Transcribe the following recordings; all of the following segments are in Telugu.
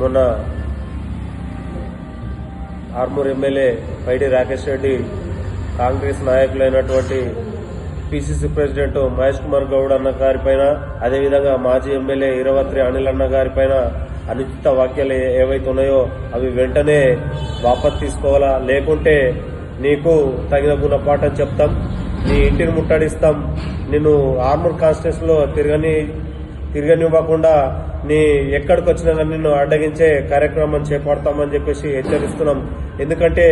మొన్న ఆర్మూర్ ఎమ్మెల్యే పైడి రాకేష్ రెడ్డి కాంగ్రెస్ నాయకులైనటువంటి పిసిసి ప్రెసిడెంట్ మహేష్ కుమార్ గౌడ్ అన్న గారిపైన, అదేవిధంగా మాజీ ఎమ్మెల్యే ఈరవత్రి అనిల్ అన్న గారిపైన అనుచిత వాక్యాలు ఏవైతే ఉన్నాయో అవి వెంటనే వాపసు తీసుకోవాలా, లేకుంటే నీకు తగిన గుణపాఠం చెప్తాం, నీ ఇంటిని ముట్టడిస్తాం, నిన్ను ఆర్మూర్ కాన్స్టిట్యూన్సీలో తిరగనివ్వకుండా నీ ఎక్కడికి వచ్చినా నిన్ను అడ్డగించే కార్యక్రమం చేపడతామని చెప్పేసి హెచ్చరిస్తున్నాం. ఎందుకంటే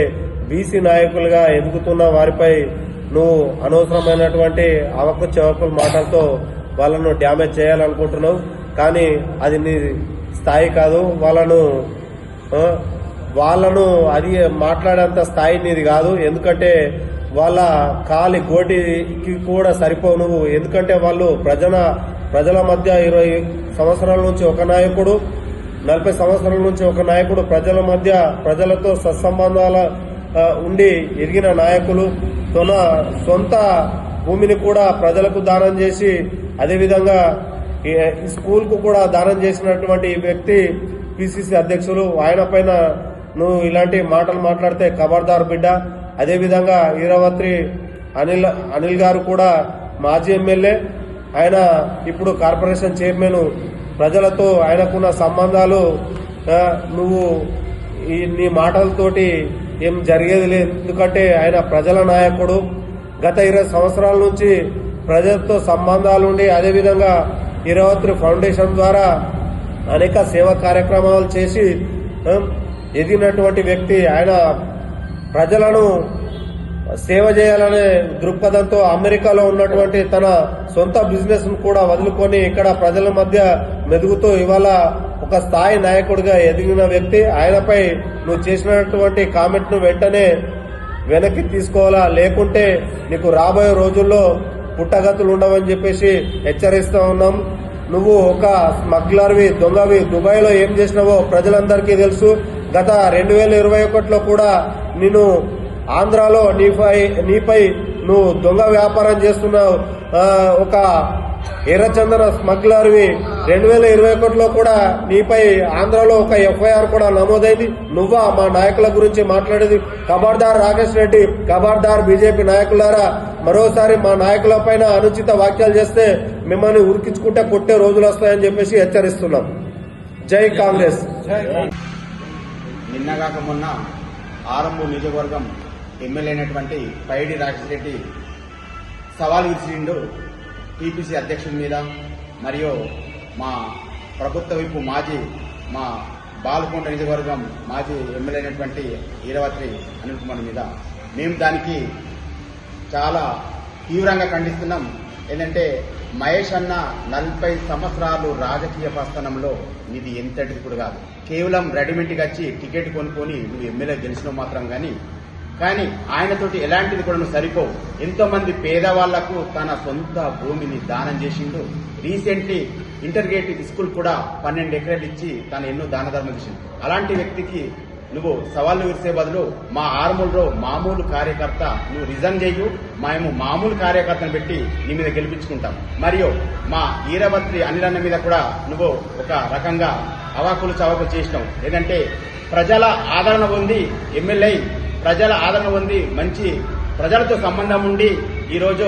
బీసీ నాయకులుగా ఎదుగుతున్న వారిపై నువ్వు అనవసరమైనటువంటి అవకు చెవకుల మాటలతో వాళ్ళను డ్యామేజ్ చేయాలనుకుంటున్నావు. కానీ అది నీ స్థాయి కాదు. వాళ్ళను అది మాట్లాడేంత స్థాయి నీది కాదు. ఎందుకంటే వాళ్ళ కాలి గోటికి కూడా సరిపోవు నువ్వు. ఎందుకంటే వాళ్ళు ప్రజల మధ్య 20 సంవత్సరాల నుంచి ఒక నాయకుడు, 40 సంవత్సరాల నుంచి ఒక నాయకుడు, ప్రజల మధ్య ప్రజలతో సత్సంబంధాల ఉండి ఎదిగిన నాయకులు, తన సొంత భూమిని కూడా ప్రజలకు దానం చేసి, అదేవిధంగా ఈ స్కూల్కు కూడా దానం చేసినటువంటి ఈ వ్యక్తి పిసిసి అధ్యక్షులు. ఆయన పైన నువ్వు ఇలాంటి మాటలు మాట్లాడితే ఖబర్దార్ బిడ్డ. అదేవిధంగా ఈరవత్రి అనిల్ గారు కూడా మాజీ ఎమ్మెల్యే, ఆయన ఇప్పుడు కార్పొరేషన్ చైర్మన్. ప్రజలతో ఆయనకున్న సంబంధాలు నువ్వు నీ మాటలతోటి ఏం జరిగేది లేదు. ఎందుకంటే ఆయన ప్రజల నాయకుడు. గత 20 సంవత్సరాల నుంచి ప్రజలతో సంబంధాలుండి, అదేవిధంగా ఈరవత్రి ఫౌండేషన్ ద్వారా అనేక సేవా కార్యక్రమాలు చేసి ఎదిగినటువంటి వ్యక్తి. ఆయన ప్రజలను సేవ చేయాలనే దృక్పథంతో అమెరికాలో ఉన్నటువంటి తన సొంత బిజినెస్ ను కూడా వదులుకొని ఇక్కడ ప్రజల మధ్య మెదుగుతూ ఇవాళ ఒక స్థాయి నాయకుడిగా ఎదిగిన వ్యక్తి. ఆయనపై నువ్వు చేసినటువంటి కామెంట్ ను వెంటనే వెనక్కి తీసుకోవాలా, లేకుంటే నీకు రాబోయే రోజుల్లో పుట్టగతులు ఉండవని చెప్పేసి హెచ్చరిస్తూ ఉన్నాం. నువ్వు ఒక స్మగ్లర్వి, దొంగవి. దుబాయ్లో ఏం చేసినావో ప్రజలందరికీ తెలుసు. గత 2021లో కూడా నిన్ను ఆంధ్రాలో నీపై నువ్వు దొంగ వ్యాపారం చేస్తున్నావు. ఒక ఎర్రచందన స్మగ్లర్వి. 2021లో కూడా నీపై ఆంధ్రాలో ఒక ఎఫ్ఐఆర్ కూడా నమోదైంది. నువ్వా మా నాయకుల గురించి మాట్లాడేది? ఖబర్దార్ రాకేష్ రెడ్డి, ఖబర్దార్ బీజేపీ నాయకులారా, మరోసారి మా నాయకుల పైన అనుచిత వ్యాఖ్యలు చేస్తే మిమ్మల్ని ఉరికించుకుంటే కొట్టే రోజులు వస్తాయని చెప్పేసి హెచ్చరిస్తున్నాం. జై కాంగ్రెస్. నిన్నగాక మొన్న ఆరంభ నియోజకవర్గం ఎమ్మెల్యే అయినటువంటి పైడి రాకేష్ రెడ్డి సవాల్ విసిరిండు టీపీసీ అధ్యక్షుడి మీద, మరియు మా ప్రభుత్వ వైపు మా బాల్కొండ నియోజకవర్గం మాజీ ఎమ్మెల్యే అయినటువంటి ఈరవత్రి అనిల్ కుమార్ మీద. మేము దానికి చాలా తీవ్రంగా ఖండిస్తున్నాం. ఏంటంటే మహేష్ అన్న 40 సంవత్సరాలు రాజకీయ ప్రస్థానంలో ఇది ఎంతటిది కూడా కాదు. కేవలం రెడీమేడ్గా వచ్చి టికెట్ కొనుక్కొని నువ్వు ఎమ్మెల్యే గెలిచినావు మాత్రం కానీ ఆయనతోటి ఎలాంటిది కూడా నువ్వు సరిపోవు. ఎంతో మంది పేదవాళ్లకు తన సొంత భూమిని దానం చేసిండు. రీసెంట్లీ ఇంటర్గ్రేటెడ్ స్కూల్ కూడా 12 ఎకరాలు ఇచ్చి తను ఎన్నో దాన ధర్మం చేసిండు. అలాంటి వ్యక్తికి నువ్వు సవాళ్లు విరిసే బదులు మా ఆర్మూర్లో మామూలు కార్యకర్త నువ్వు రిజైన్ చేయు, మేము మామూలు కార్యకర్తను పెట్టి నీ మీద గెలిపించుకుంటాం. మరియు మా ఈరవత్రి అనిల్ అన్న మీద కూడా నువ్వు ఒక రకంగా అవాకులు చవాకులు చేసినావు. లేదంటే ప్రజల ఆదరణ పొంది ఎమ్మెల్యే, ప్రజల ఆదరణ పొంది మంచి ప్రజలతో సంబంధం ఉండి ఈరోజు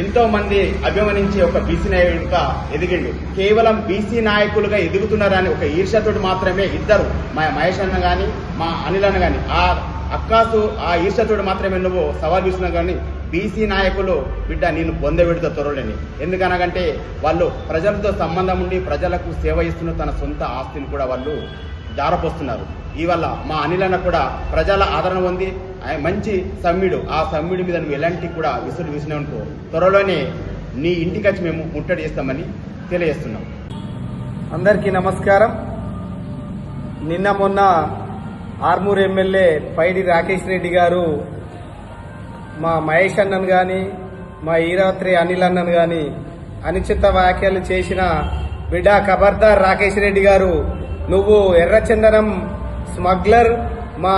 ఎంతో మంది అభిమానించి ఒక బీసీ నాయకుడిగా ఎదిగిండు. కేవలం బీసీ నాయకులుగా ఎదుగుతున్నారని ఒక ఈర్ష్యతోటి మాత్రమే ఇద్దరు, మా మహేష్ అన్న గాని మా అనిల్ అన్న గాని ఆ ఈర్ష్యతోటి మాత్రమే నువ్వు సవాల్ చూస్తున్నావు. కానీ బీసీ నాయకులు బిడ్డ నేను పొందబెడుతా త్వరలోని. ఎందుకనగంటే వాళ్ళు ప్రజలతో సంబంధం ఉండి ప్రజలకు సేవ ఇస్తున్న తన సొంత ఆస్తిని కూడా వాళ్ళు జారపోస్తున్నారు. ఇవాళ మా అనిల్ అన్న కూడా ప్రజల ఆదరణ పొంది మంచి సమ్మిడు. ఆ సమ్మిడి మీద నువ్వు ఎలాంటి కూడా విసినావనుకో త్వరలోనే నీ ఇంటికి వచ్చి మేము ముట్టడి చేస్తామని తెలియజేస్తున్నాం. అందరికీ నమస్కారం. నిన్న మొన్న ఆర్మూర్ ఎమ్మెల్యే పైడి రాకేష్ రెడ్డి గారు మా మహేష్ అన్నను కానీ మా ఈరవత్రి అనిల్ అన్నను కానీ అనుచిత వ్యాఖ్యలు చేసిన బిడ్డ ఖబర్దార్ రాకేష్ రెడ్డి గారు, నువ్వు ఎర్రచందనం స్మగ్లర్. మా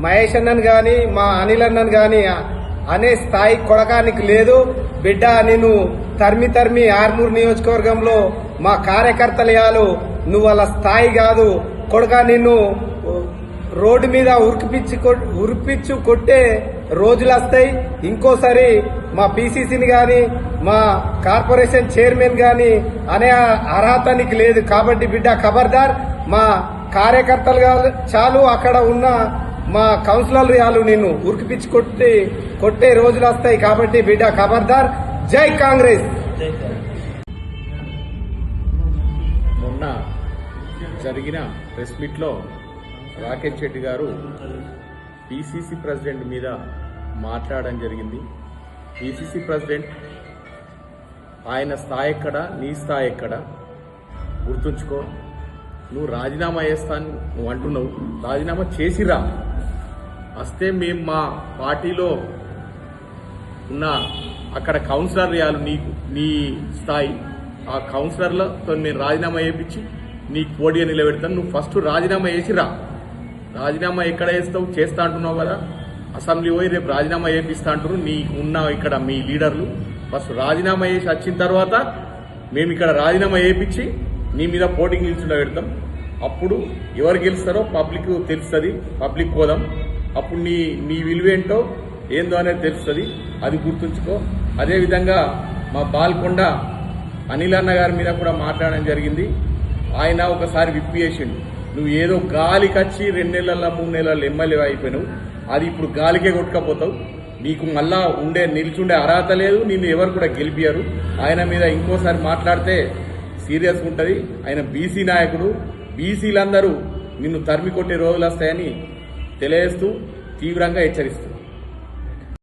మహేష్ అన్నను కానీ మా అనిల్ అన్నను కానీ అనే స్థాయి కొడకానికి లేదు బిడ్డ. నేను తరిమి ఆర్మూర్ నియోజకవర్గంలో మా కార్యకర్తలు నువ్వు వాళ్ళ స్థాయి కాదు కొడక. నిన్ను రోడ్డు మీద ఉరిపిచ్చు కొట్టే రోజులు వస్తాయి. ఇంకోసారి మా పీసీసీని గాని మా కార్పొరేషన్ చైర్మన్ గాని అనే అర్హత నీకు లేదు. కాబట్టి బిడ్డ ఖబర్దార్. మా కార్యకర్తలు చాలు, అక్కడ ఉన్న మా కౌన్సిలర్లు చాలు నిన్ను ఉరికిపిచ్చి కొట్టే రోజులు వస్తాయి. కాబట్టి బిడ్డ ఖబర్దార్. జై కాంగ్రెస్. మొన్న జరిగిన ప్రెస్ మీట్లో రాకేష్ రెడ్డి గారు పిసిసి ప్రెసిడెంట్ మీద మాట్లాడడం జరిగింది. పిసిసి ప్రెసిడెంట్ ఆయన స్థాయి ఎక్కడ, నీ స్థాయి ఎక్కడ గుర్తుంచుకో. నువ్వు రాజీనామా చేస్తాను నువ్వు అంటున్నావు, రాజీనామా చేసిరా. వస్తే మేము మా పార్టీలో ఉన్న అక్కడ కౌన్సిలర్ చేయాలి నీకు, నీ స్థాయి. ఆ కౌన్సిలర్లతో నేను రాజీనామా చేయించి నీకు పోటీగా నిలబెడతాను. నువ్వు ఫస్ట్ రాజీనామా చేసిరా. రాజీనామా ఎక్కడ చేస్తావు, చేస్తా అంటున్నావు కదా, అసెంబ్లీ పోయి రేపు రాజీనామా చేపిస్తా అంటున్నారు నీకు ఉన్న ఇక్కడ మీ లీడర్లు. ఫస్ట్ రాజీనామా చేసి వచ్చిన తర్వాత మేము ఇక్కడ రాజీనామా చేయించి నీ మీద పోటీకి నిల్చుండ పెడతాం. అప్పుడు ఎవరు గెలుస్తారో పబ్లిక్ తెలుస్తుంది, పబ్లిక్ పోదాం. అప్పుడు నీ విలువేంటో ఏందో అనేది తెలుస్తుంది. అది గుర్తుంచుకో. అదేవిధంగా మా బాల్కొండ అనిల్ అన్న గారి మీద కూడా మాట్లాడడం జరిగింది. ఆయన ఒకసారి విప్పేసిండు. నువ్వు ఏదో గాలికచ్చి 2 నెలల 3 నెలల ఎమ్మెల్యే అయిపోయినావు, అది ఇప్పుడు గాలికే కొట్టుకపోతావు. నీకు మళ్ళా నిల్చుండే అర్హత లేదు, నిన్ను ఎవరు కూడా గెలిపారు. ఆయన మీద ఇంకోసారి మాట్లాడితే సీరియస్గా ఉంటుంది. ఆయన బీసీ నాయకుడు, బీసీలందరూ నిన్ను తరిమి కొట్టే రోజులు వస్తాయని తెలియజేస్తూ తీవ్రంగా హెచ్చరిస్తూ